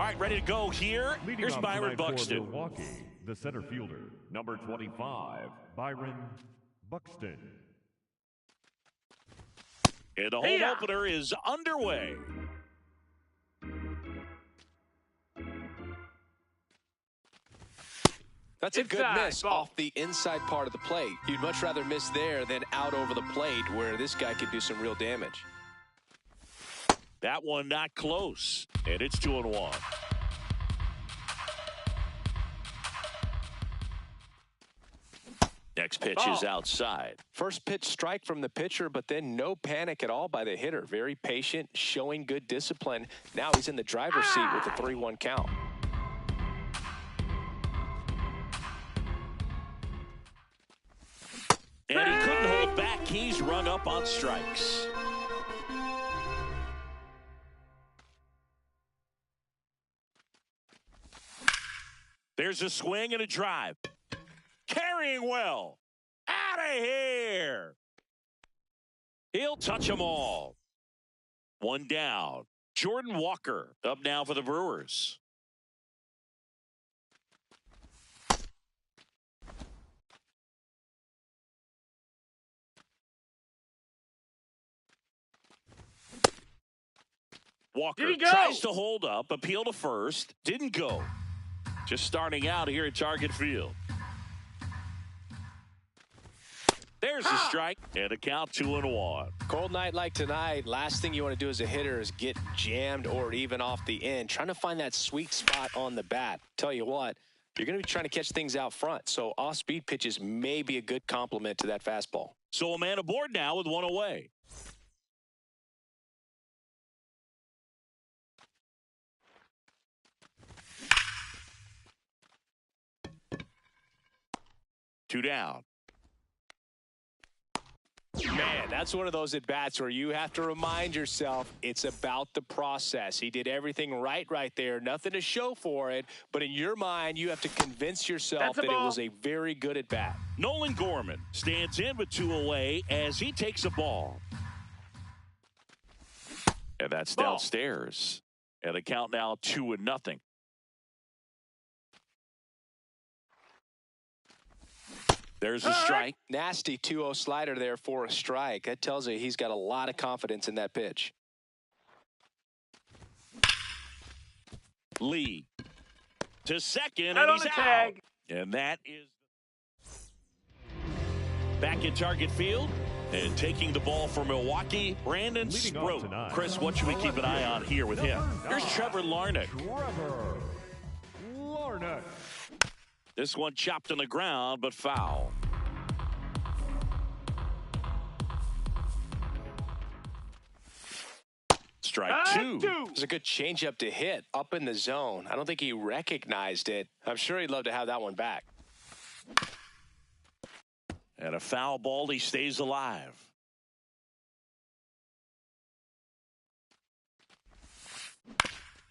All right, ready to go here. Leading Here's off Byron tonight for Buxton. Milwaukee, the center fielder, number 25, Byron Buxton. And the home opener is underway. That's a good miss off the inside part of the plate. You'd much rather miss there than out over the plate where this guy could do some real damage. That one not close, and it's 2-1. Next pitch is outside. First pitch strike from the pitcher, but then no panic at all by the hitter. Very patient, showing good discipline. Now he's in the driver's seat with a 3-1 count. And he couldn't hold back. He's rung up on strikes. There's a swing and a drive. Carrying well. Out of here. He'll touch them all. One down. Jordan Walker up now for the Brewers. Walker tries to hold up, appeal to first, didn't go. Just starting out here at Target Field. There's a strike and a count 2-1. Cold night like tonight, last thing you want to do as a hitter is get jammed or even off the end. Trying to find that sweet spot on the bat. Tell you what, you're going to be trying to catch things out front. So off-speed pitches may be a good complement to that fastball. So a man aboard now with one away. Two down. Man, that's one of those at-bats where you have to remind yourself it's about the process. He did everything right there. Nothing to show for it. But in your mind, you have to convince yourself that it was a very good at-bat. Nolan Gorman stands in with two away as he takes a ball. And that's downstairs. And the count now 2-0. There's a strike. Nasty 2-0 slider there for a strike. That tells you he's got a lot of confidence in that pitch. Lee to second, and he's out. And that is back in Target Field. And taking the ball for Milwaukee, Brandon Sproat. Chris, what should we keep an eye on here with him? Here's Trevor Larnach. This one chopped on the ground, but foul. Strike two. It was a good changeup to hit up in the zone. I don't think he recognized it. I'm sure he'd love to have that one back. And a foul ball, he stays alive.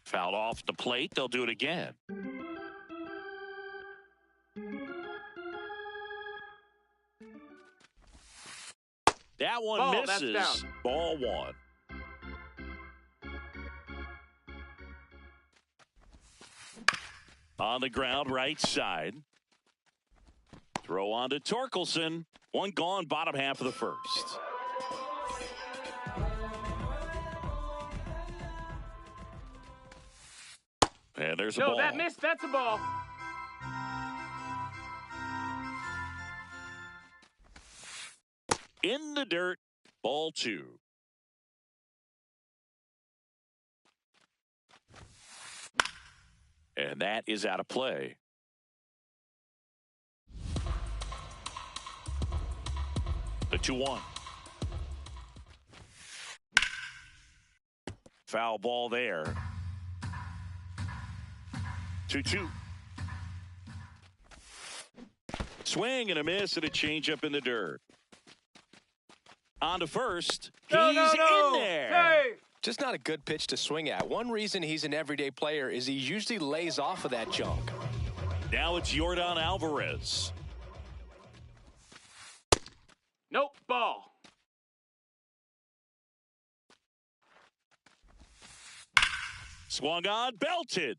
Fouled off the plate, they'll do it again. That one misses. Ball one. On the ground, right side. Throw on to Torkelson. One gone, bottom half of the first. And there's a ball. No, that missed. That's a ball. In the dirt, ball two. And that is out of play. The 2-1. Foul ball there. 2-2. Swing and a miss and a changeup in the dirt. On to first. He's in there. Hey. Just not a good pitch to swing at. One reason he's an everyday player is he usually lays off of that junk. Now it's Yordan Alvarez. Nope, ball. Swung on, belted.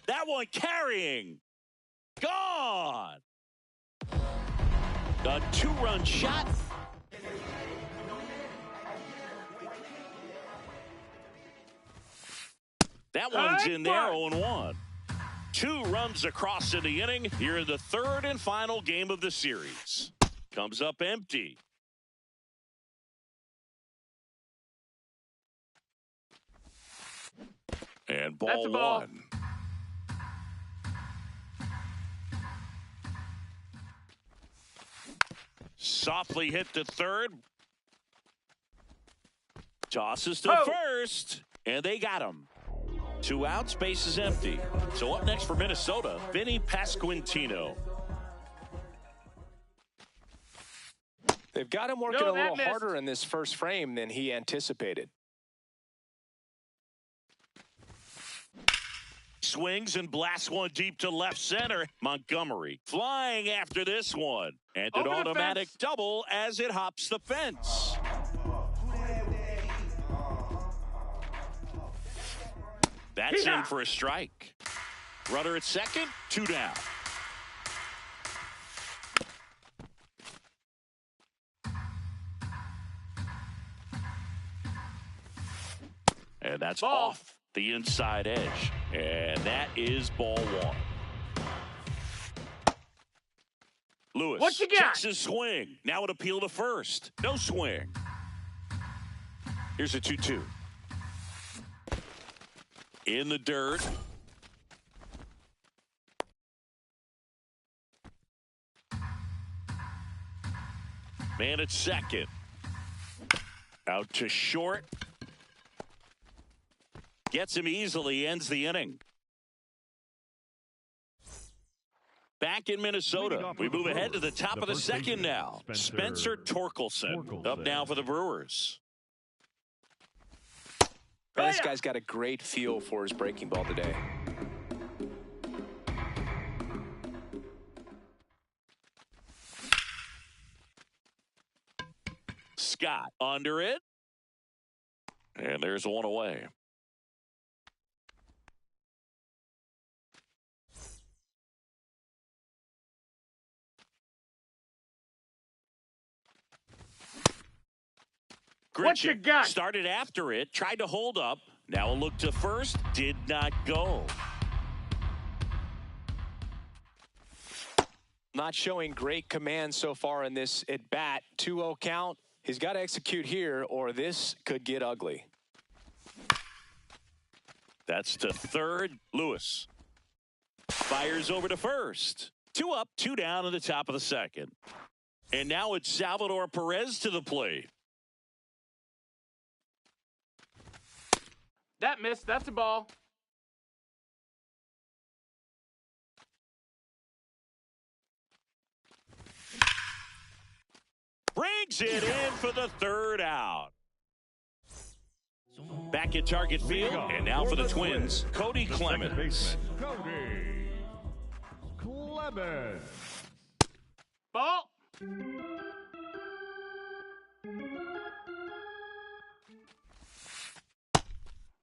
That one carrying. Gone. A 2-run shot. That one's in there, 0-1. 2 runs across in the inning here in the third and final game of the series. Comes up empty. And ball 1. Softly hit to third. Tosses to first. And they got him. 2 outs, base is empty. So up next for Minnesota, Vinny Pasquantino. They've got him working a little harder in this first frame than he anticipated. Swings and blasts one deep to left center. Montgomery flying after this one. And an automatic double as it hops the fence. That's in for a strike. Runner at second, 2 down. And that's off the inside edge. And that is ball 1. Lewis what you got? checks his swing. Now an appeal to first. No swing. Here's a 2-2. In the dirt. Man at second. Out to short. Gets him easily, ends the inning. Back in Minnesota, we move ahead to the top of the second now. Spencer Torkelson up now for the Brewers. This guy's got a great feel for his breaking ball today. Scott under it. And there's one away. What you got? Started after it, tried to hold up. Now a look to first, did not go. Not showing great command so far in this at bat. 2-0 count. He's got to execute here or this could get ugly. That's to third. Lewis fires over to first. 2 up, 2 down in the top of the second. And now it's Salvador Perez to the plate. That missed. That's a ball. Brings it in for the 3rd out. Back at target field, and now for the Twins, Cody Clemens. Cody Clemens. Ball.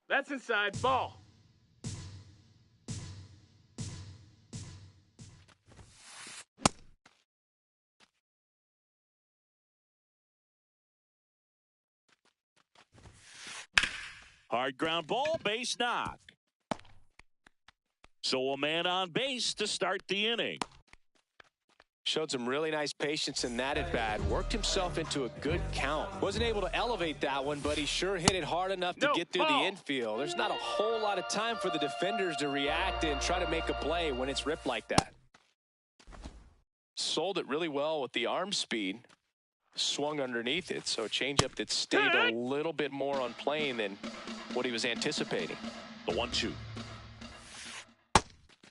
That's inside. Ball. Hard ground ball, base knock. So a man on base to start the inning. Showed some really nice patience in that at bat. Worked himself into a good count. Wasn't able to elevate that one, but he sure hit it hard enough to get through the infield. There's not a whole lot of time for the defenders to react and try to make a play when it's ripped like that. Sold it really well with the arm speed. Swung underneath it, so a changeup that stayed a little bit more on plane than what he was anticipating. The 1-2.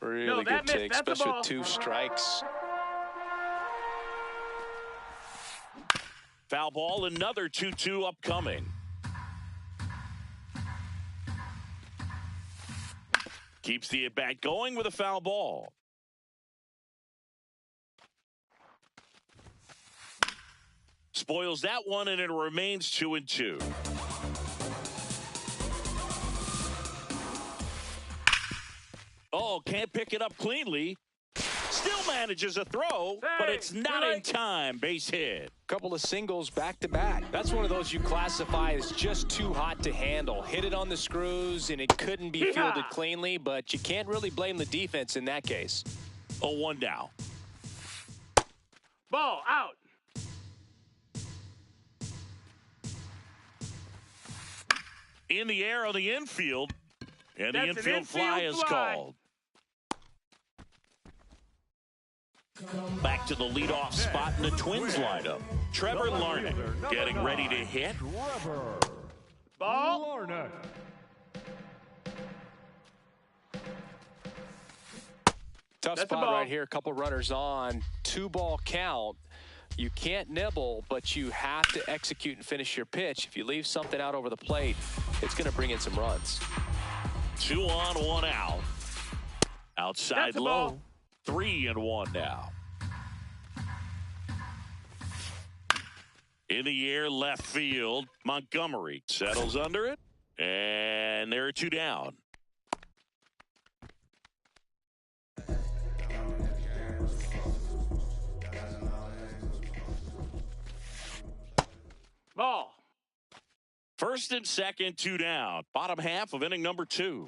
Really good take, especially with 2 strikes. Foul ball, another 2-2 upcoming. Keeps the at-bat going with a foul ball. Spoils that one, and it remains 2-2. ball, can't pick it up cleanly. Still manages a throw, but it's not in time. Base hit. Couple of singles back-to-back. That's one of those you classify as just too hot to handle. Hit it on the screws, and it couldn't be fielded cleanly, but you can't really blame the defense in that case. 0-1 now. Ball out. In the air on the infield, and That's the an infield fly is called. Back to the leadoff spot in the Twins lineup. Trevor Larnach getting ready to hit. Ball. Larnach. Tough That's a spot ball. right here. A couple runners on. 2-ball count. You can't nibble, but you have to execute and finish your pitch. If you leave something out over the plate, it's going to bring in some runs. 2 on, 1 out. Outside That's a low. ball. 3-1 now. In the air, left field. Montgomery settles under it, and there are 2 down. Ball. First and second, 2 down. Bottom half of inning number 2.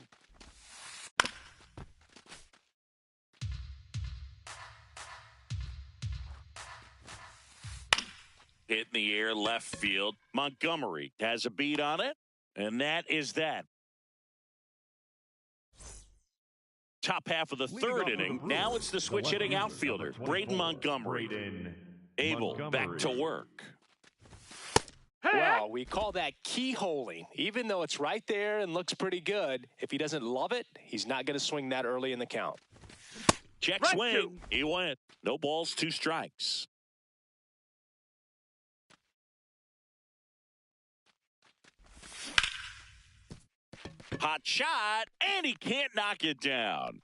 Hit in the air, left field. Montgomery has a beat on it, and that is that. Top half of the third inning. Now it's the switch hitting outfielder, Braden Montgomery. Able back to work. Well, we call that keyholing. Even though it's right there and looks pretty good, if he doesn't love it, he's not going to swing that early in the count. Check Right swing. to. He went. No balls, 2 strikes. Hot shot, and he can't knock it down.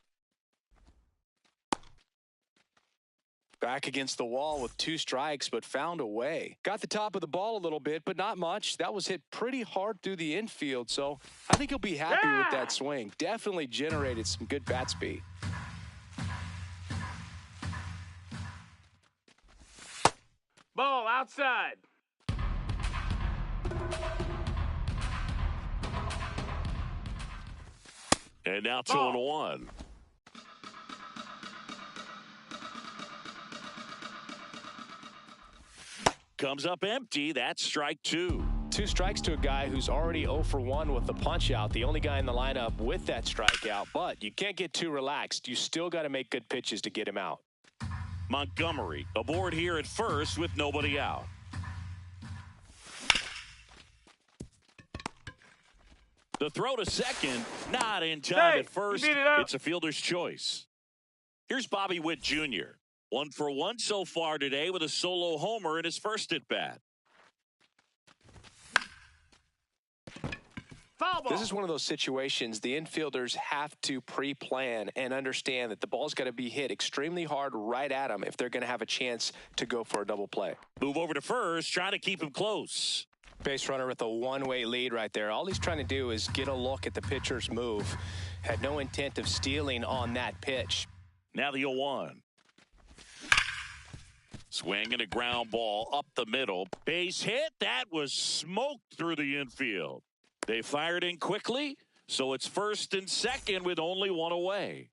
Back against the wall with 2 strikes, but found a way. Got the top of the ball a little bit, but not much. That was hit pretty hard through the infield, so I think he'll be happy with that swing. Definitely generated some good bat speed. Ball outside. And now Ball. 2-1. Comes up empty. That's strike 2. 2 strikes to a guy who's already 0 for 1 with the punch out. The only guy in the lineup with that strikeout. But you can't get too relaxed. You still got to make good pitches to get him out. Montgomery aboard here at first with nobody out. The throw to second, not in time Hey, at first. you beat it up. It's a fielder's choice. Here's Bobby Witt Jr. 1 for 1 so far today with a solo homer in his first at bat. Foul ball. This is one of those situations the infielders have to pre-plan and understand that the ball's got to be hit extremely hard right at them if they're going to have a chance to go for a double play. Move over to first, trying to keep him close. Base runner with a one-way lead right there. All he's trying to do is get a look at the pitcher's move. Had no intent of stealing on that pitch. Now the 0-1. Swing and a ground ball up the middle. Base hit. That was smoked through the infield. They fired in quickly, so it's first and second with only 1 away.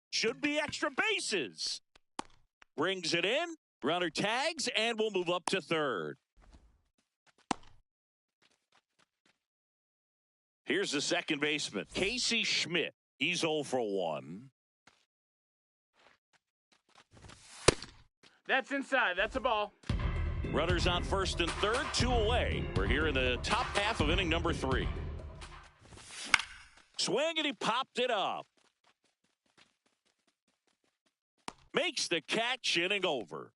Should be extra bases. Brings it in. Runner tags, and we'll move up to third. Here's the second baseman, Casey Schmidt. He's 0 for 1. That's inside. That's a ball. Runners on first and third, 2 away. We're here in the top half of inning number 3. Swing, and he popped it up. Makes the catch, inning over.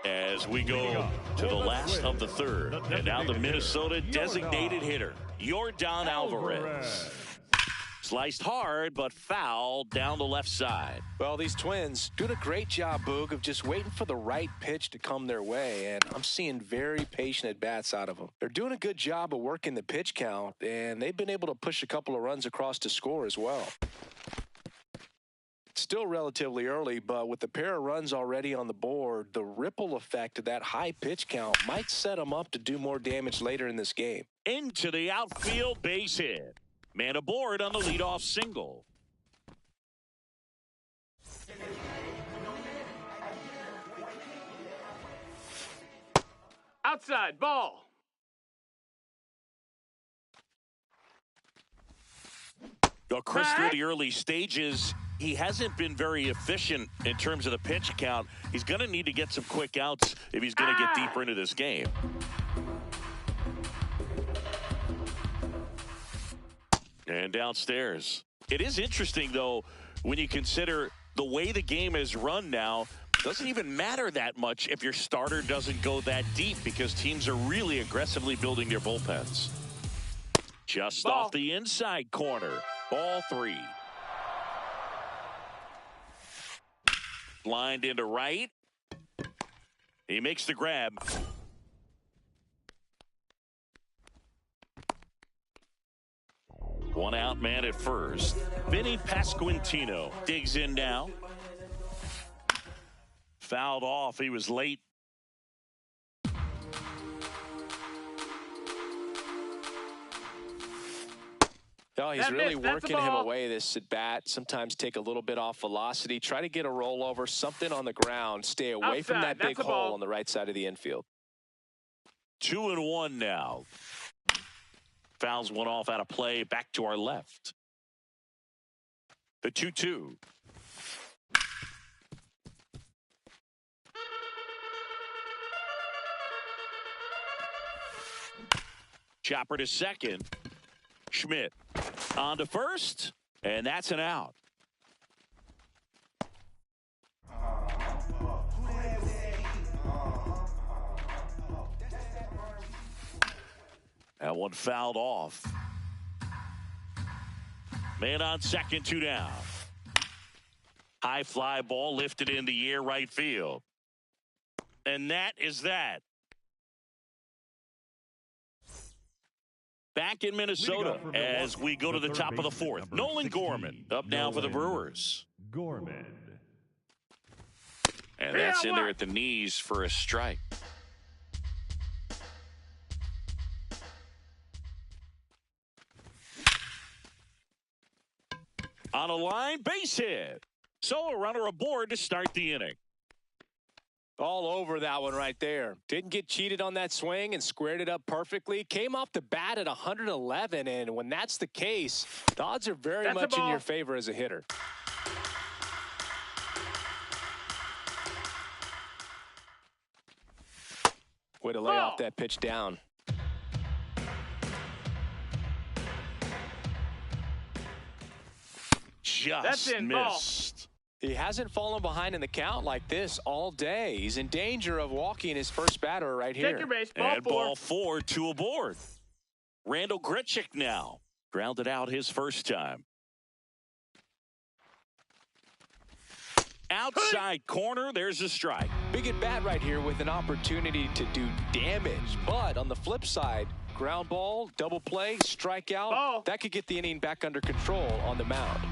As we go to the last of the third. And now the Minnesota designated hitter, Yordan Alvarez. Sliced hard, but fouled down the left side. Well, these Twins doing a great job, Boog, of just waiting for the right pitch to come their way, and I'm seeing very patient at-bats out of them. They're doing a good job of working the pitch count, and they've been able to push a couple of runs across to score as well. Still relatively early, but with the pair of runs already on the board, the ripple effect of that high pitch count might set them up to do more damage later in this game. Into the outfield, base hit. Man aboard on the leadoff single. Outside, ball. Chris, through the early stages, he hasn't been very efficient in terms of the pitch count. He's going to need to get some quick outs if he's going to get deeper into this game. And downstairs. It is interesting, though, when you consider the way the game is run now. Doesn't even matter that much if your starter doesn't go that deep because teams are really aggressively building their bullpens. Just Ball. Off the inside corner. Ball 3. Lined into right. He makes the grab. One out man at first. Vinny Pasquantino digs in now. Fouled off. He was late. Oh, he's really working him away, this at bat. Sometimes take a little bit off velocity. Try to get a rollover, something on the ground. Stay away from that big hole on the right side of the infield. 2-1 now. Fouls one off out of play. Back to our left. The 2-2. Chopper to second. Schmidt on to first, and that's an out. That one fouled off. Man on second, 2 down. High fly ball lifted in the air, right field. And that is that. Back in Minnesota as we go to the top of the 4th. Nolan Gorman up now for the Brewers. Gorman. And that's in there at the knees for a strike. On a line, base hit. So a runner aboard to start the inning. All over that one right there. Didn't get cheated on that swing and squared it up perfectly. Came off the bat at 111, and when that's the case, the odds are very much in your favor as a hitter. Way to lay off that pitch down. Just missed. He hasn't fallen behind in the count like this all day. He's in danger of walking his first batter right here. Take your base, ball 4, 2 aboard. Randall Grichuk now. Grounded out his first time. Outside corner, there's a strike. Big at bat right here with an opportunity to do damage. But on the flip side, ground ball, double play, strikeout, that could get the inning back under control on the mound.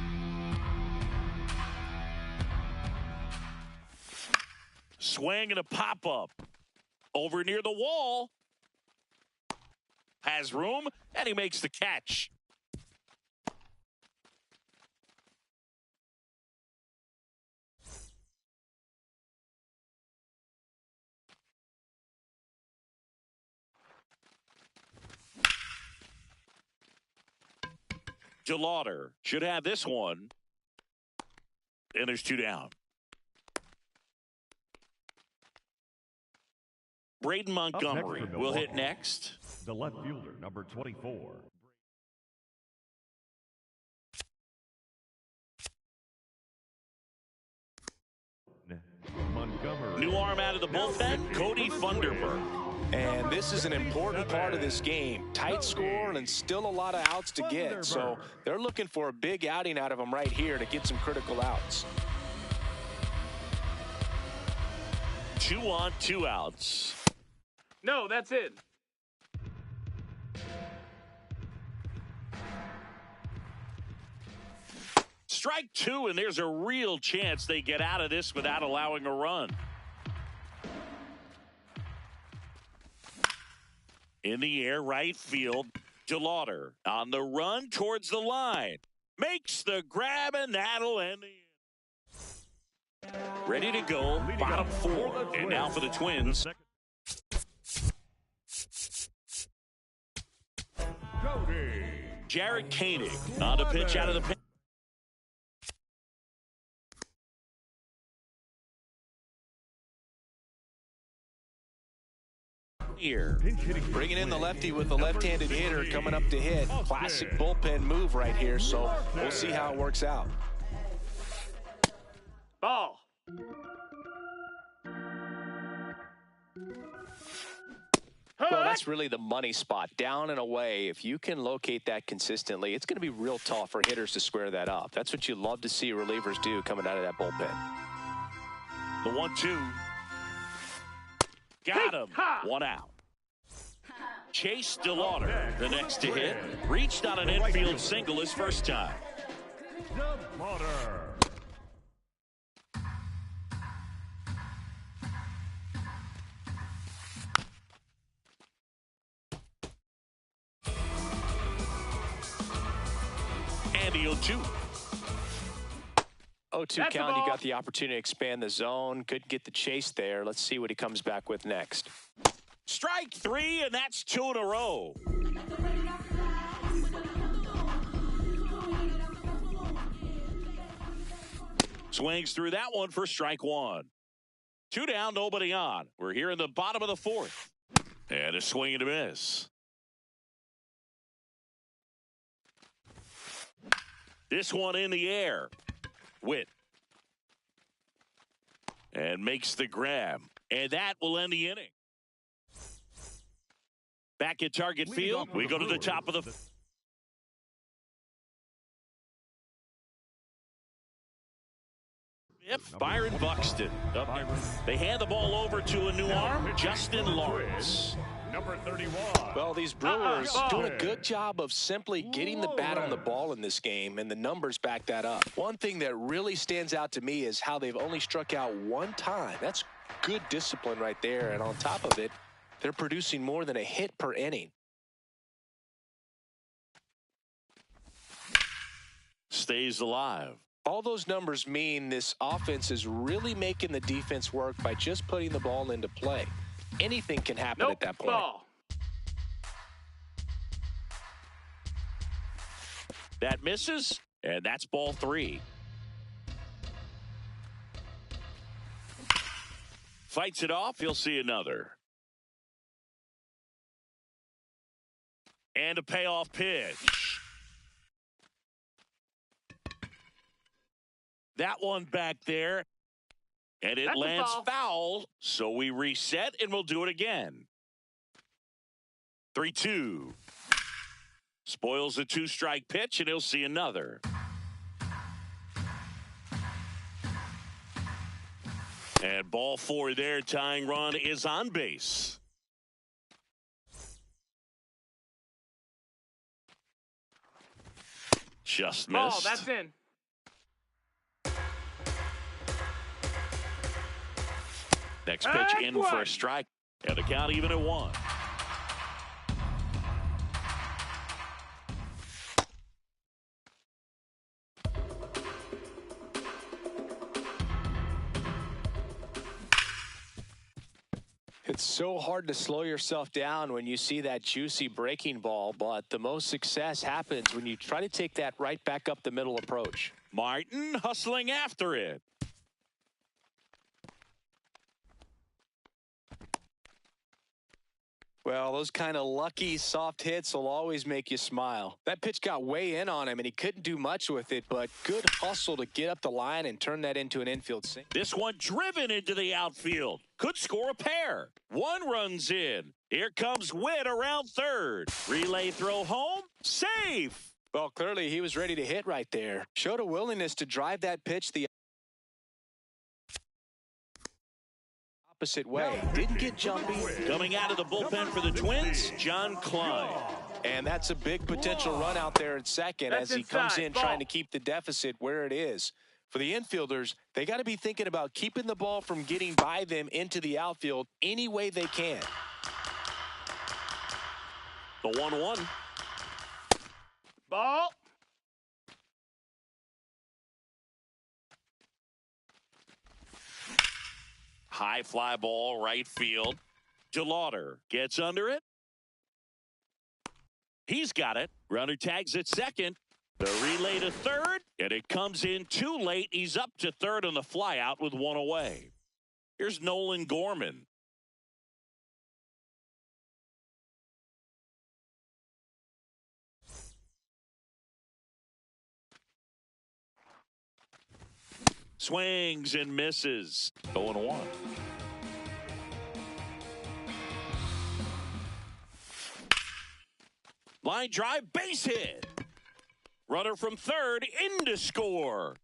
Swing and a pop-up. Over near the wall. Has room, and he makes the catch. DeLauder should have this one. And there's 2 down. Braden Montgomery will hit next. The left fielder, number 24. Montgomery. New arm out of the bullpen, Cody Funderburk. And this is an important part of this game. Tight score and still a lot of outs to get. So they're looking for a big outing out of them right here to get some critical outs. 2 on, 2 outs. No, that's it. Strike 2, and there's a real chance they get out of this without allowing a run. In the air, right field. DeLauder on the run towards the line. Makes the grab, and that'll end the inning. Ready to go, bottom 4. And now for the Twins. Jared Koenig on the pitch out of the pitch. Here. Bringing in the lefty with the left-handed hitter coming up to hit. Classic bullpen move right here, so we'll see how it works out. Ball. Well, that's really the money spot. Down and away. If you can locate that consistently, it's going to be real tough for hitters to square that up. That's what you love to see relievers do coming out of that bullpen. The 1-2. Got him. 1 out. Chase DeLauder, the next to hit. Reached on an infield single his first time. And the 0-2. 0-2 count, you got the opportunity to expand the zone. Couldn't get the chase there. Let's see what he comes back with next. Strike 3, and that's 2 in a row. Swings through that one for strike 1. 2 down, nobody on. We're here in the bottom of the 4th. And a swing and a miss. This one in the air. Witt. And makes the grab. And that will end the inning. Back at Target Field, we go to the top of the... Byron Buxton. They hand the ball over to a new arm, Justin Lawrence. Number 31. Well, these Brewers doing a good job of simply getting the bat on the ball in this game, and the numbers back that up. One thing that really stands out to me is how they've only struck out 1 time. That's good discipline right there, and on top of it, they're producing more than a hit per inning. Stays alive. All those numbers mean this offense is really making the defense work by just putting the ball into play. Anything can happen at that point. Ball. That misses, and that's ball 3. Fights it off, he'll see another. And a payoff pitch. That one back there. And it lands foul, so we reset and we'll do it again. 3-2. Spoils the 2-strike pitch, and he'll see another. And ball 4 there. Tying run is on base. Just missed. Ball, that's in. Next pitch in for a strike. And the count even at 1. It's so hard to slow yourself down when you see that juicy breaking ball, but the most success happens when you try to take that right back up the middle approach. Martin hustling after it. Well, those kind of lucky soft hits will always make you smile. That pitch got way in on him, and he couldn't do much with it, but good hustle to get up the line and turn that into an infield single. This one driven into the outfield. Could score a pair. One runs in. Here comes Witt around third. Relay throw home. Safe. Well, clearly he was ready to hit right there. Showed a willingness to drive that pitch the opposite way. Didn't get jumpy. Coming out of the bullpen for the Twins, John Klein. And that's a big potential run out there at second as he comes in trying to keep the deficit where it is. For the infielders, they got to be thinking about keeping the ball from getting by them into the outfield any way they can. The 1-1. Ball. High fly ball, right field. DeLauder gets under it. He's got it. Runner tags at second. The relay to third, and it comes in too late. He's up to third on the flyout with one away. Here's Nolan Gorman. Swings and misses. 0-1. Line drive, base hit. Runner from third in to score.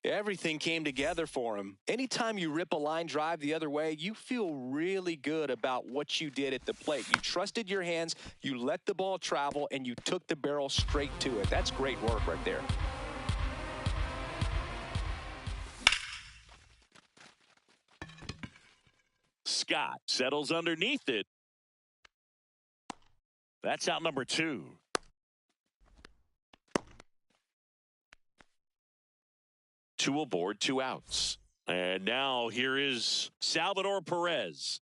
Everything came together for him. Anytime you rip a line drive the other way, you feel really good about what you did at the plate. You trusted your hands, you let the ball travel, and you took the barrel straight to it. That's great work right there. Scott settles underneath it. That's out number 2. Two aboard, 2 outs. And now here is Salvador Perez.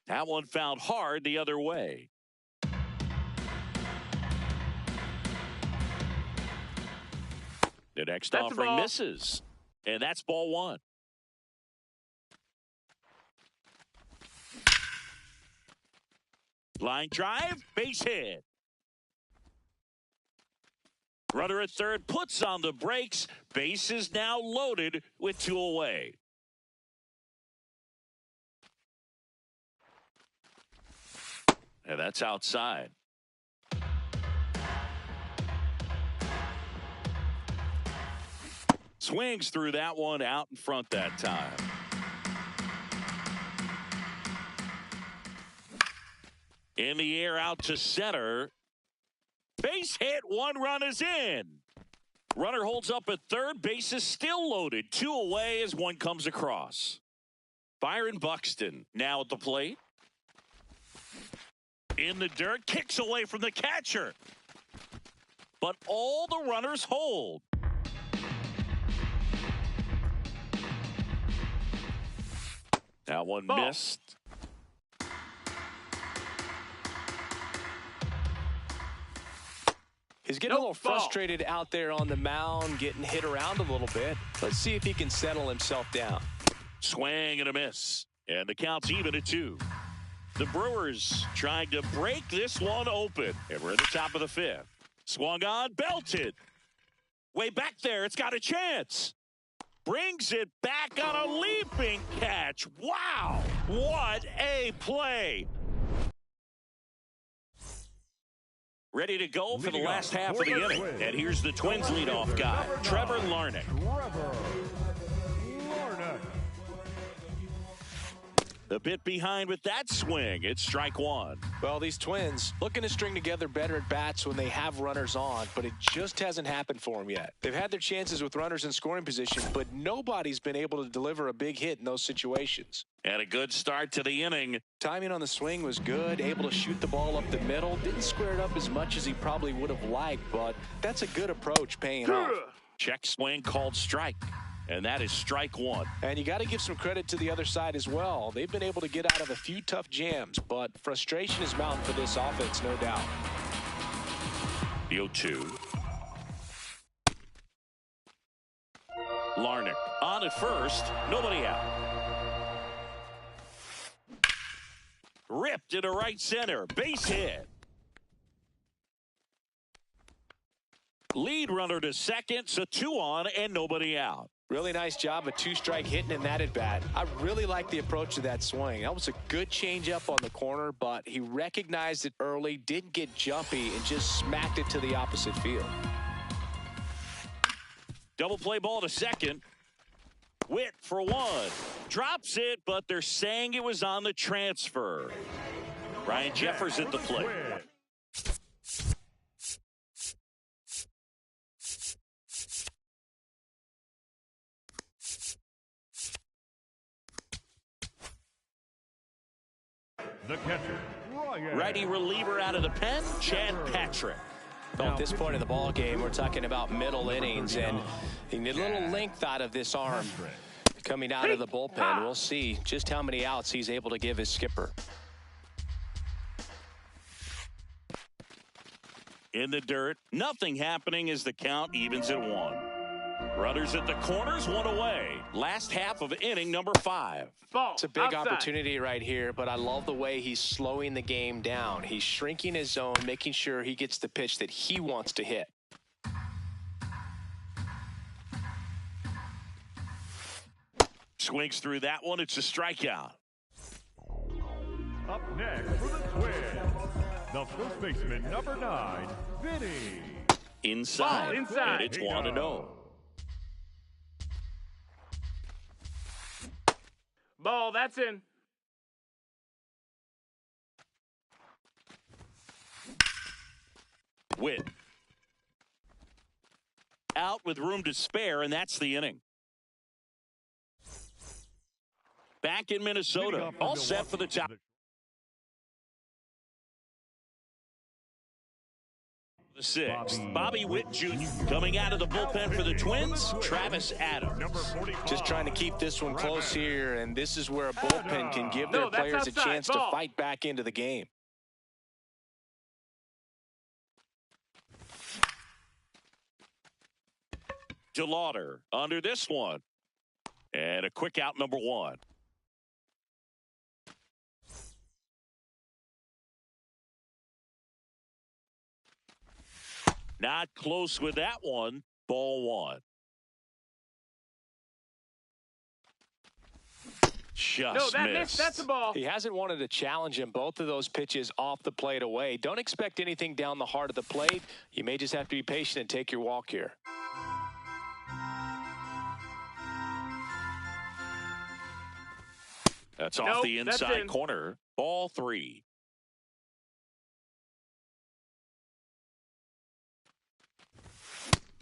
That one found hard the other way. The next offering misses. And that's ball 1. Line drive, base hit. Runner at third puts on the brakes. Base is now loaded with 2 away. And that's outside. Swings through that one out in front that time. In the air out to center. Base hit. 1 run is in. Runner holds up at third. Base is still loaded. 2 away as one comes across. Byron Buxton now at the plate. In the dirt. Kicks away from the catcher. But all the runners hold. That one missed. He's getting a little frustrated out there on the mound, getting hit around a little bit. Let's see if he can settle himself down. Swing and a miss. And the count's even at 2. The Brewers trying to break this one open. And we're at the top of the 5th. Swung on, belted. Way back there, it's got a chance. Brings it back on a leaping catch. Wow, what a play. Ready to go for the last half of the inning. And here's the Twins leadoff guy, Trevor Larnach. A bit behind with that swing. It's strike 1. Well, these Twins looking to string together better at bats when they have runners on, but it just hasn't happened for them yet. They've had their chances with runners in scoring position, but nobody's been able to deliver a big hit in those situations. And a good start to the inning. Timing on the swing was good, able to shoot the ball up the middle. Didn't square it up as much as he probably would have liked, but that's a good approach paying off. Check swing called strike. And that is strike 1. And you got to give some credit to the other side as well. They've been able to get out of a few tough jams, but frustration is mounting for this offense, no doubt. The 0-2. Larnach on at first, nobody out. Ripped into right center. Base hit. Lead runner to second, so 2 on and nobody out. Really nice job of 2-strike hitting in that at bat. I really like the approach to that swing. That was a good changeup on the corner, but he recognized it early, didn't get jumpy, and just smacked it to the opposite field. Double play ball to second. Witt for 1. Drops it, but they're saying it was on the transfer. Ryan Jeffers at the plate. The catcher, Ryan. Righty reliever out of the pen, Chad Patrick. Well, at this point in the ball game, we're talking about middle innings, and you need a little length out of this arm coming out of the bullpen. We'll see just how many outs he's able to give his skipper. In the dirt, nothing happening as the count evens at 1. Runners at the corners, 1 away. Last half of inning number 5. Ball. It's a big Outside. opportunity right here, but I love the way he's slowing the game down. He's shrinking his zone, making sure he gets the pitch that he wants to hit. Swings through that one. It's a strikeout. Up next for the Twins, the first baseman, number 9, Vinny. Inside. Ball inside. And it's 1-0. Ball, that's in. Witt. Out with room to spare, and that's the inning. Back in Minnesota, all set for the top. The 6th, Bobby Witt Jr. Coming out of the bullpen for the Twins, Travis Adams. Just trying to keep this one close here, and this is where a bullpen can give their players a chance to fight back into the game. DeLauder under this one. And a quick out, number 1. Not close with that one. Ball 1. Just missed. That's a ball. He hasn't wanted to challenge him. Both of those pitches off the plate away. Don't expect anything down the heart of the plate. You may just have to be patient and take your walk here. That's off the inside corner. Ball 3.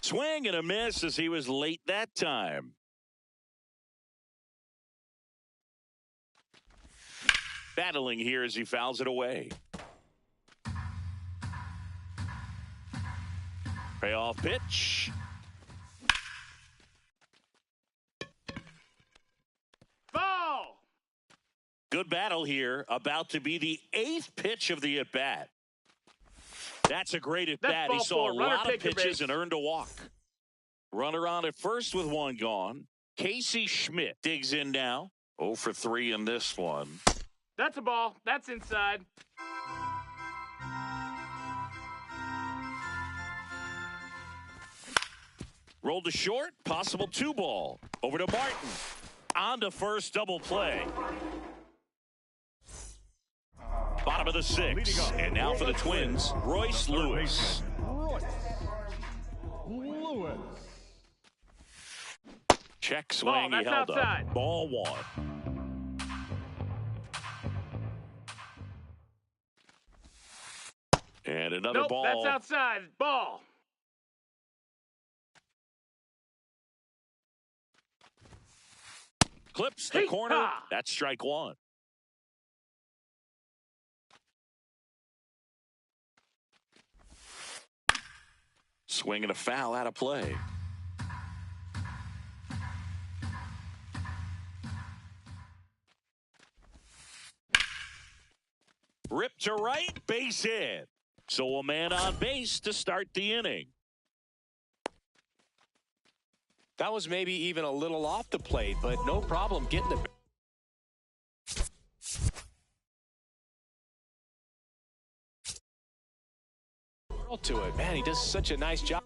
Swing and a miss as he was late that time. Battling here as he fouls it away. Payoff pitch. Ball. Good battle here. About to be the 8th pitch of the at-bat. That's a great at-bat. He saw a lot of pitches and earned a walk. Runner on at first with 1 gone. Casey Schmidt digs in now. 0 for 3 in this one. That's a ball. That's inside. Rolled to short. Possible 2 ball. Over to Martin. On to first, double play. Bottom of the 6th. And now for the Twins, Royce Lewis. Check swing. He held up. Ball 1. And another ball. That's outside. Ball. Clips the corner. That's strike 1. Swing and a foul out of play. Ripped to right, base hit. So a man on base to start the inning. That was maybe even a little off the plate, but no problem getting the to it. Man, he does such a nice job.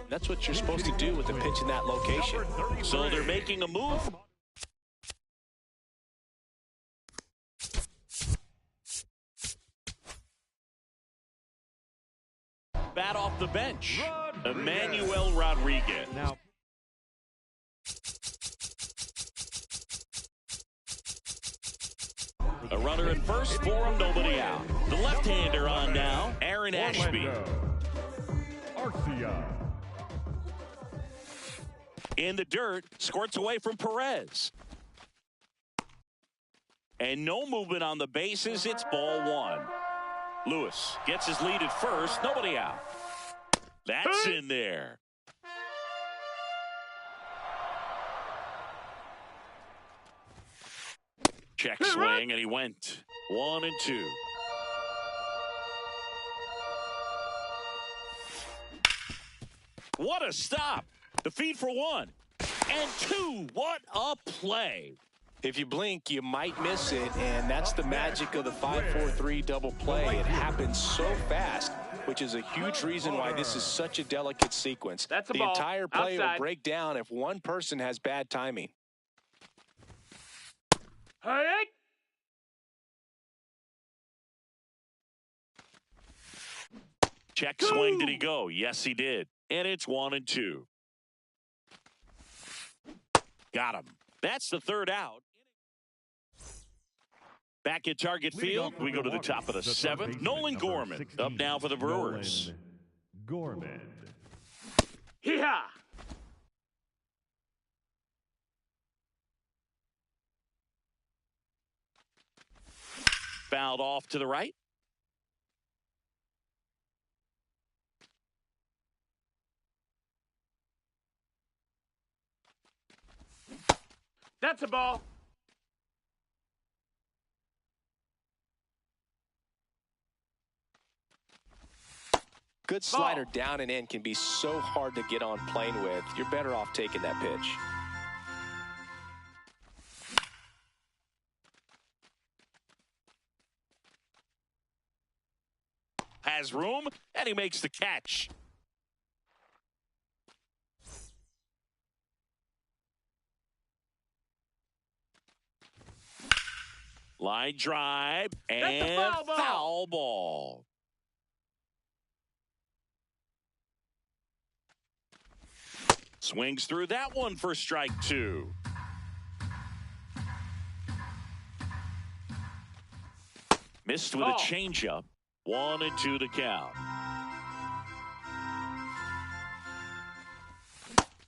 That's what you're supposed to do with a pitch in that location. So they're making a move. Bat off the bench, Emmanuel Rodriguez. Now, A runner at first for him, nobody out. The left-hander on now, Aaron Ashby. Arcia. In the dirt, squirts away from Perez. And no movement on the bases, it's ball one. Lewis gets his lead at first, nobody out. That's in there. Check swing, and he went 1-2. What a stop. The feed for 1 and 2. What a play. If you blink, you might miss it, and that's the magic of the 5-4-3 double play. It happens so fast, which is a huge reason why this is such a delicate sequence. That's a the ball. entire play Outside. will break down if one person has bad timing. Hey! Check swing, did he go? Yes, he did. And it's 1-2. Got him. That's the third out. Back at Target Field, we go to the top of the seventh. Nolan Gorman up now for the Brewers. Gorman. Hee-haw! Fouled off to the right. That's a ball. Good slider down and in can be so hard to get on plane with. You're better off taking that pitch. Has room, and he makes the catch. Line drive, and foul ball. Swings through that one for strike 2. Missed with a changeup. 1-2 the count.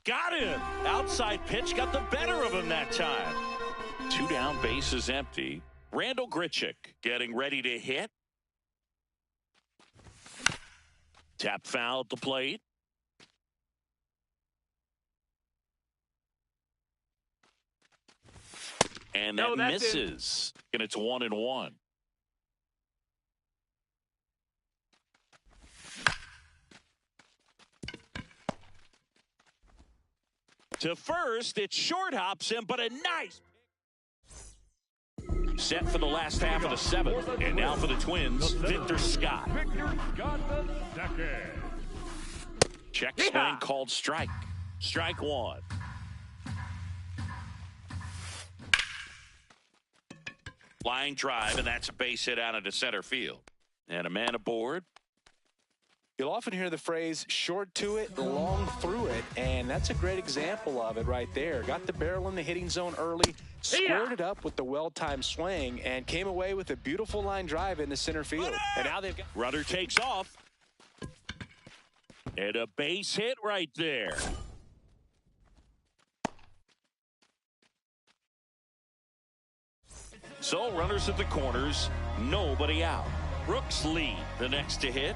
Got him. Outside pitch got the better of him that time. 2 down, bases empty. Randall Grichuk getting ready to hit. Tap foul at the plate. And that misses. And it's 1-1. To first, it short hops him, but a nice set for the last half of the seventh. And now for the Twins, Victor Scott. Victor Scott II. Check swing called strike. Strike 1. Line drive, and that's a base hit out into center field. And a man aboard. You'll often hear the phrase short to it, long through it, and that's a great example of it right there. Got the barrel in the hitting zone early, squared it up with the well-timed swing, and came away with a beautiful line drive into center field. And now they've got... Runner takes off. And a base hit right there. So runners at the corners, nobody out. Brooks lead the next to hit.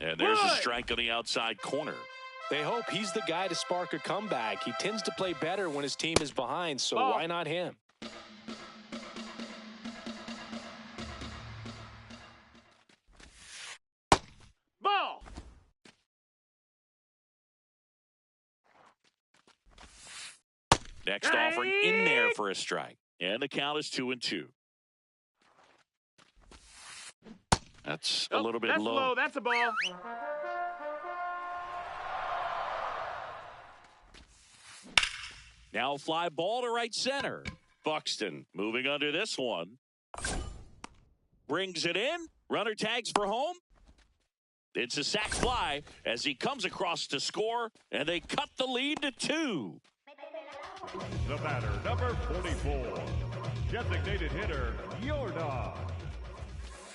And there's a strike on the outside corner. They hope he's the guy to spark a comeback. He tends to play better when his team is behind, so why not him? Next offering in there for a strike. And the count is 2-2. That's a little bit that's low. That's a ball. Now fly ball to right center. Buxton moving under this one. Brings it in. Runner tags for home. It's a sac fly as he comes across to score, and they cut the lead to 2. The batter, number 44. Designated hitter, Yordan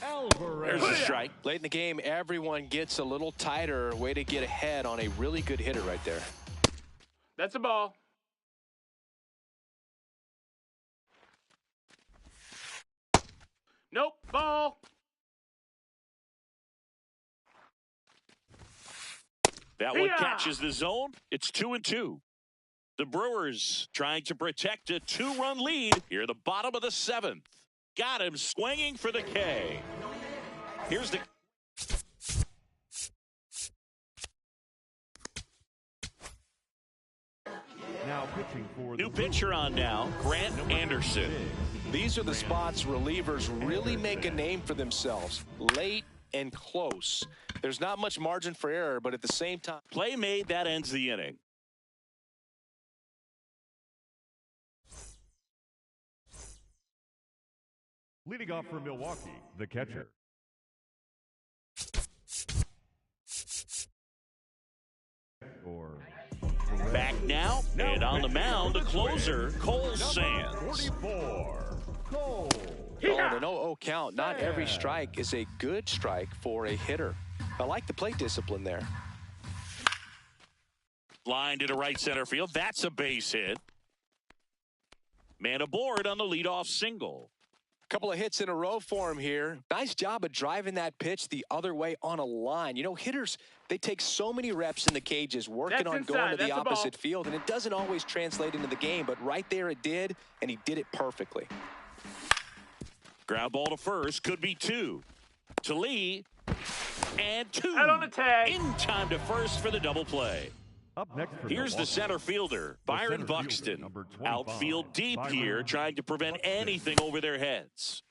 Alvarez. There's a strike. Late in the game, everyone gets a little tighter. Way to get ahead on a really good hitter right there. That's a ball. Nope, ball. That one catches the zone. It's 2-2. The Brewers trying to protect a 2-run lead here at the bottom of the 7th. Got him swinging for the K. Here's the... Now pitching for New pitcher on now, Grant Anderson. These are the spots relievers really make a name for themselves. Late and close. There's not much margin for error, but at the same time... Play made, that ends the inning. Leading off for Milwaukee, the catcher. Back now, and on the mound, the closer, Cole Sands. 44, Cole. Oh, an 0-0 count. Not every strike is a good strike for a hitter. I like the plate discipline there. Line to the right center field. That's a base hit. Man aboard on the leadoff single. Couple of hits in a row for him here. Nice job of driving that pitch the other way on a line. You know, hitters, they take so many reps in the cages working on going to the opposite field, and it doesn't always translate into the game, but right there it did, and he did it perfectly. Ground ball to first, could be 2. To Lee, and 2. Out on the tag. In time to first for the double play. Up next for Here's the center fielder, Byron Buxton. Outfield deep here, trying to prevent anything over their heads.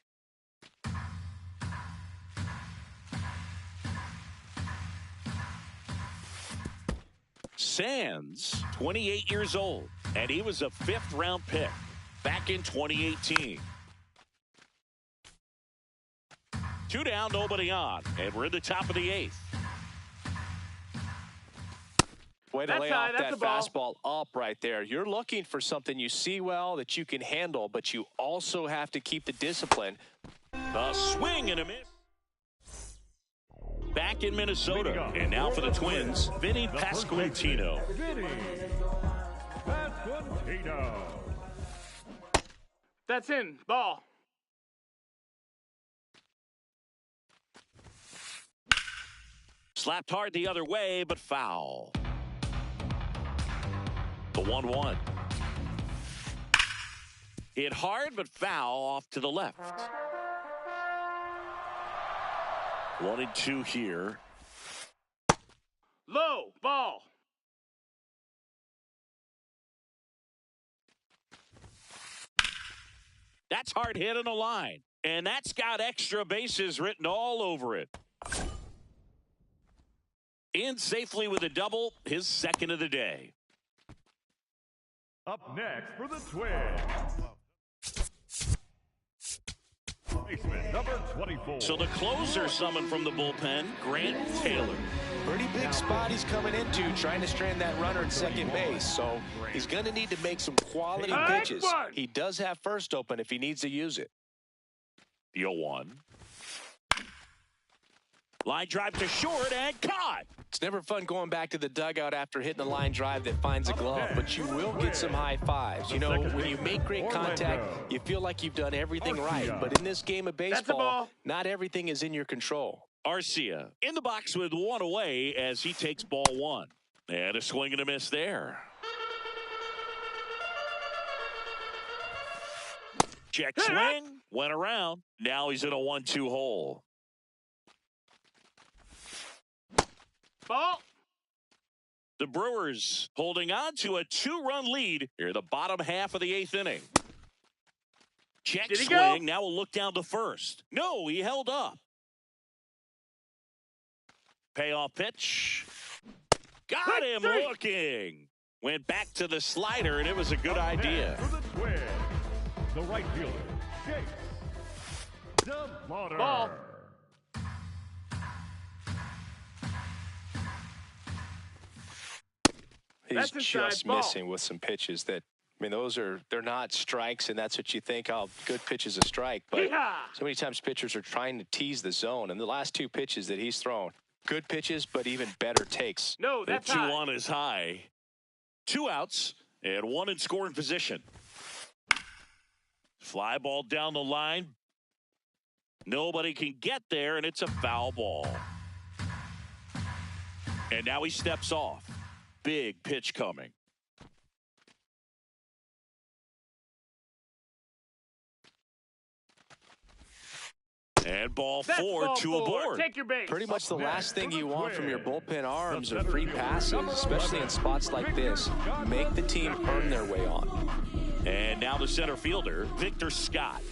Sands, 28 years old, and he was a 5th-round pick back in 2018. 2 down, nobody on, and we're in the top of the 8th. Way to lay off that fastball up right there. You're looking for something you see well that you can handle, but you also have to keep the discipline. The swing and a miss. Back in Minnesota, and now for the Twins, Vinny Pasquantino. Vinny Pasquantino. That's in. Ball. Slapped hard the other way, but foul. The 1-1. Hit hard, but foul off to the left. 1-2 here. Low. Ball. That's hard hit on the line. And that's got extra bases written all over it. In safely with a double, his 2nd of the day. Up next for the Twins. Baseman number 24. So the closer summoned from the bullpen, Grant Taylor. Pretty big spot he's coming into, trying to strand that runner at second base. So he's going to need to make some quality pitches. He does have first open if he needs to use it. The 0-1. Line drive to short and caught. It's never fun going back to the dugout after hitting a line drive that finds a glove, but you will get some high fives. You know, when you make great contact, you feel like you've done everything right. But in this game of baseball, not everything is in your control. Arcia in the box with 1 away as he takes ball 1. And a swing and a miss there. Check swing, went around. Now he's in a 1-2 hole. Ball. The Brewers holding on to a 2-run lead here in the bottom half of the 8th inning. Check Did he swing. go? Now we'll look down to first. No, he held up. Payoff pitch. Got him looking. Went back to the slider, and it was a good idea. For the Twins, the right fielder, Chase DeLauder. Ball. He's That's inside just ball. missing with some pitches that, I mean, they're not strikes, and that's what you think, oh, good pitch is a strike. But Yeehaw! so many times pitchers are trying to tease the zone, and the last 2 pitches that he's thrown, good pitches, but even better takes. No, The that's high. 2-1 is high. 2 outs and 1 in scoring position. Fly ball down the line. Nobody can get there, and it's a foul ball. And now he steps off. Big pitch coming. And ball That's 4, ball 2 4. aboard. Take your base. Pretty much the last thing you want from your bullpen arms are center free fielder, passes, number especially in 11, spots like this. Make the team earn their way on. And now the center fielder, Victor Scott.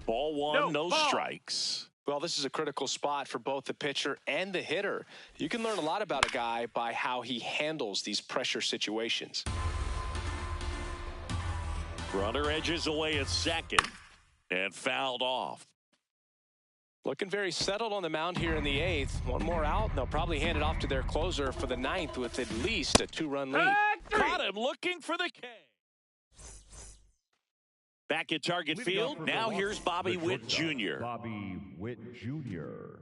Ball 1, no ball. strikes. Well, this is a critical spot for both the pitcher and the hitter. You can learn a lot about a guy by how he handles these pressure situations. Runner edges away at second and fouled off. Looking very settled on the mound here in the 8th. One more out, and they'll probably hand it off to their closer for the 9th with at least a 2-run lead. Caught him looking for the K. Back at target Leading field. off for Now Milwaukee, here's Bobby the Witt shortstop, Jr. Bobby Witt Jr.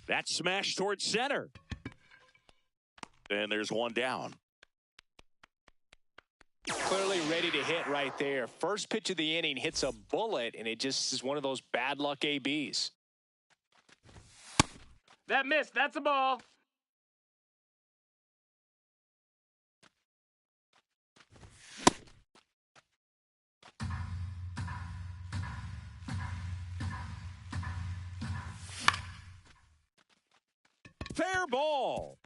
That's smashed towards center. And there's one down. Clearly ready to hit right there. First pitch of the inning hits a bullet, and it just is one of those bad luck ABs. That missed. That's a ball. Fair ball.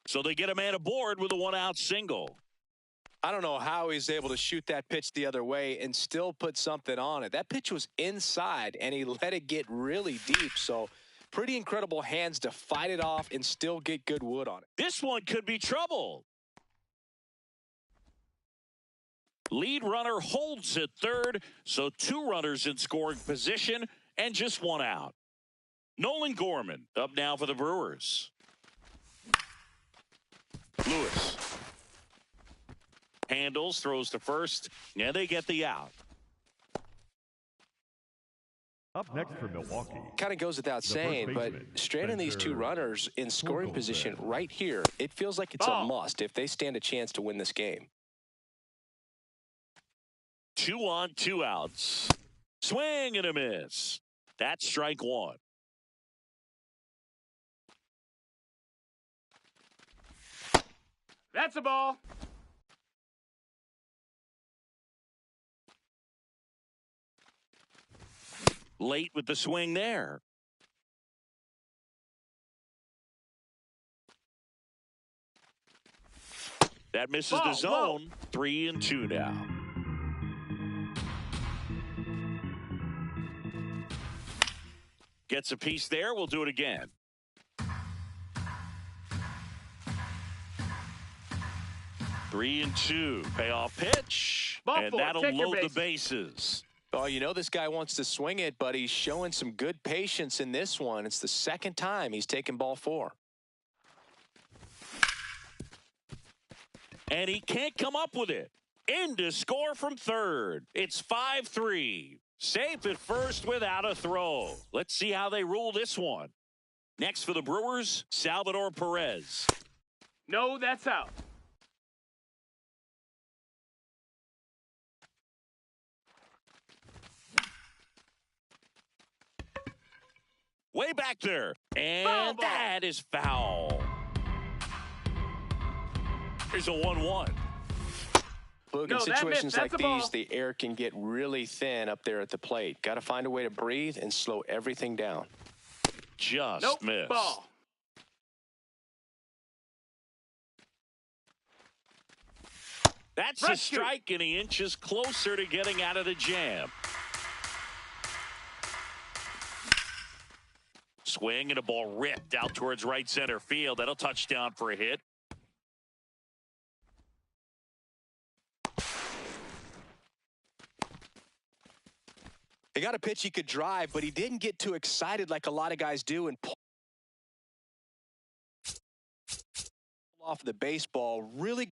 So they get a man aboard with a 1-out single. I don't know how he's able to shoot that pitch the other way and still put something on it. That pitch was inside, and he let it get really deep. So pretty incredible hands to fight it off and still get good wood on it. This one could be trouble. Lead runner holds at third, so 2 runners in scoring position and just 1 out. Nolan Gorman up now for the Brewers. Lewis handles, throws to first, and they get the out. Up next for Milwaukee, Kind of goes without saying, but baseman, straight in these 2 Spencer runners in scoring Torkelson. position right here, it feels like it's a Ball. must if they stand a chance to win this game. 2 on, 2 outs. Swing and a miss. That's strike 1. That's a ball. Late with the swing there. That misses the Whoa, zone. 3 and 2 now. Gets a piece there. We'll do it again. Three and 2. Payoff pitch. Ball And 4. that'll Take your load the base. bases. Oh, you know this guy wants to swing it, but he's showing some good patience in this one. It's the second time he's taken ball 4. And he can't come up with it. In to score from third. It's 5-3. Safe at first without a throw. Let's see how they rule this one. Next for the Brewers, Salvador Perez. No, that's out. Way back there. And Foul ball. that is foul. Here's a 1-1. Look, No, in that situations missed. like That's a ball. these, the air can get really thin up there at the plate. Got to find a way to breathe and slow everything down. Just Nope. missed. Ball. That's a strike, and he inches closer to getting out of the jam. Swing and a ball ripped out towards right center field. That'll touch down for a hit. He got a pitch he could drive, but he didn't get too excited like a lot of guys do and pull off the baseball. Really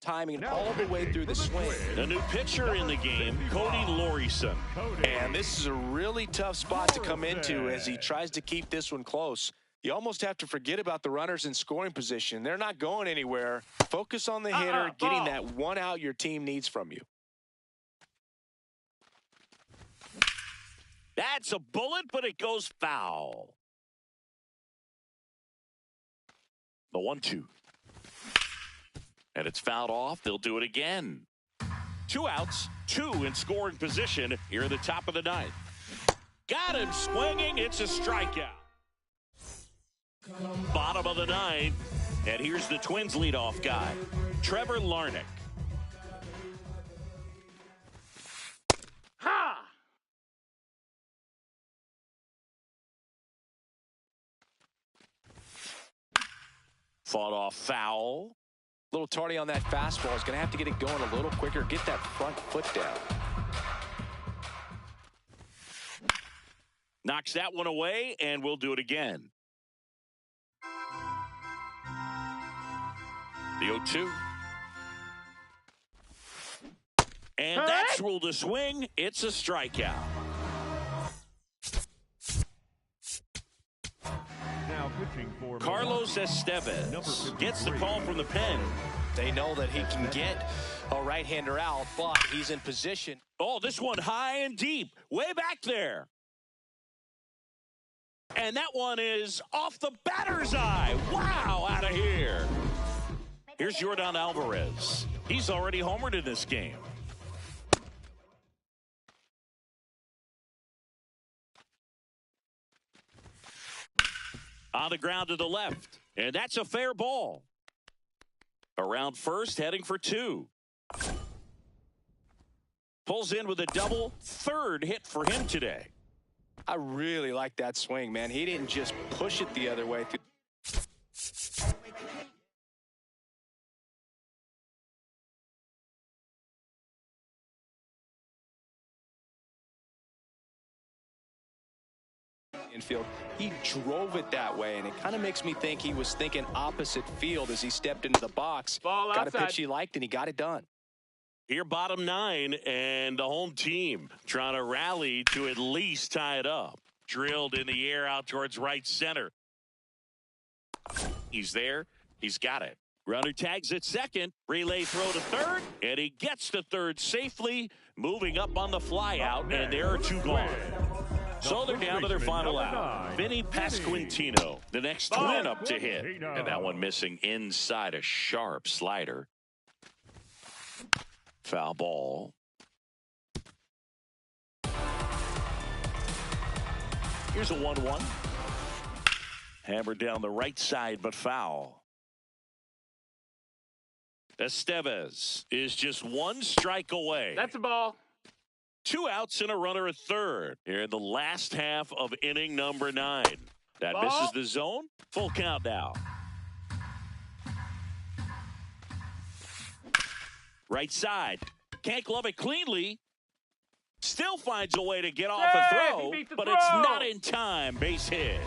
timing all the way through the swing. The new pitcher in the game, Cody Lorison. And this is a really tough spot to come into as he tries to keep this one close. You almost have to forget about the runners in scoring position. They're not going anywhere. Focus on the hitter, getting that one out your team needs from you. That's a bullet, but it goes foul. The 1-2. And it's fouled off. They'll do it again. 2 outs, 2 in scoring position here at the top of the 9th. Got him swinging. It's a strikeout. Bottom of the 9th. And here's the Twins leadoff guy, Trevor Larnach. Ha! Fought off foul. A little tardy on that fastball. Is going to have to get it going a little quicker. Get that front foot down. Knocks that one away, and we'll do it again. The 0-2. And that's ruled a swing. It's a strikeout. Now pitching for Carlos Estevez gets the call from the pen. They know that he can get a right-hander out, but he's in position. Oh, this one high and deep, way back there. And that one is off the batter's eye. Wow, out of here. Here's Jordan Alvarez. He's already homered in this game. On the ground to the left. And that's a fair ball. Around first, heading for 2. Pulls in with a double. 3rd hit for him today. I really like that swing, man. He didn't just push it the other way. Infield. He drove it that way, and it kind of makes me think he was thinking opposite field as he stepped into the box. Ball got outside. a pitch he liked, and he got it done. Here, bottom 9, and the home team trying to rally to at least tie it up. Drilled in the air out towards right center. He's there. He's got it. Runner tags at second. Relay throw to third, and he gets to third safely, moving up on the fly out, and there are 2 gone. So they're down to their final out. Vinny Pasquantino, the next Twin up to hit. And that one missing inside a sharp slider. Foul ball. Here's a 1-1. Hammered down the right side, but foul. Estevez is just 1 strike away. That's a ball. 2 outs and a runner at third here in the last half of inning number 9. That Ball. misses the zone. Full count now. Right side. Can't glove it cleanly. Still finds a way to get off a throw, He beat the but throw. it's not in time. Base hit.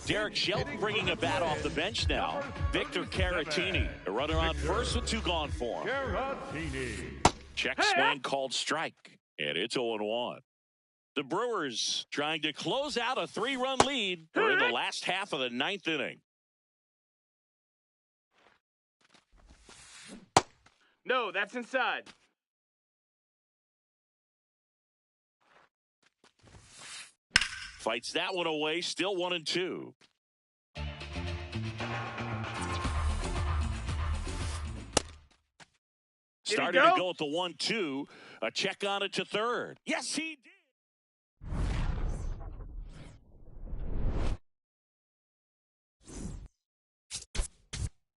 Derek Shelton bringing a bat off the bench now. Victor Caratini, a runner on first with 2 gone for him. Caratini. Check swing called strike, and it's 0-1. The Brewers trying to close out a 3-run lead. They're in the last half of the 9th inning. No, that's inside. Fights that one away, still 1-2. Starting to go at the 1-2. A check on it to third. Yes, he did.